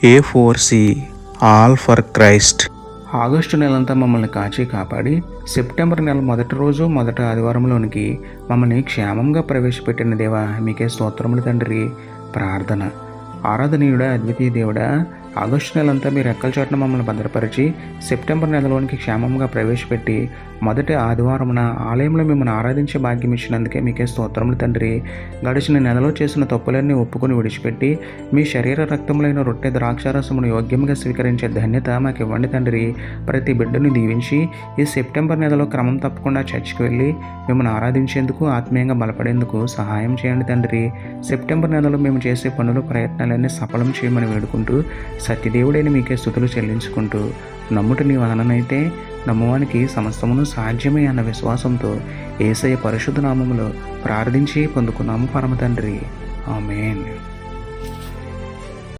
A4C all for Christ. August నెలంతా మమ్మల్ని కాచి కాపాడి సెప్టెంబర్ నెల మొదటి రోజు మొదటి ఆదివారంలోనికి మమ్మల్ని క్షేమంగా ప్రవేశపెట్టిన దేవా మీకే స్తోత్రములు తండ్రి. ప్రార్థన. ఆరాధనీయుడా, అద్వితీయ దేవుడా, ఆగస్టు నెలంతా మీరు రెక్కల చాటున మమ్మల్ని భద్రపరిచి సెప్టెంబర్ నెలలోనికి క్షేమంగా ప్రవేశపెట్టి మొదటి ఆదివారమున ఆలయంలో మిమ్మల్ని ఆరాధించే భాగ్యం ఇచ్చినందుకే మీకే స్తోత్రములు తండ్రి. గడిచిన నెలలో చేసిన తప్పులన్నీ ఒప్పుకొని విడిచిపెట్టి మీ శరీర రక్తములైన రొట్టె ద్రాక్షారసమును యోగ్యంగా స్వీకరించే ధన్యత మాకు ఇవ్వండి తండ్రి. ప్రతి బిడ్డను దీవించి ఈ సెప్టెంబర్ నెలలో క్రమం తప్పకుండా చర్చికి వెళ్ళి మిమ్మల్ని ఆరాధించేందుకు ఆత్మీయంగా బలపడేందుకు సహాయం చేయండి తండ్రి. సెప్టెంబర్ నెలలో మేము చేసే పనులు ప్రయత్నాలన్నీ సఫలం చేయమని వేడుకుంటూ సత్యదేవుడైన మీకే స్తుతులు చెల్లించుకుంటూ నమ్ముట నీ వలననైతే నమ్మువానికి సమస్తమును సాధ్యమే అన్న విశ్వాసంతో యేసయ్య పరిశుద్ధ నామములో ప్రార్థించి పొందుకున్నాము పరమ తండ్రి. ఆమేన్.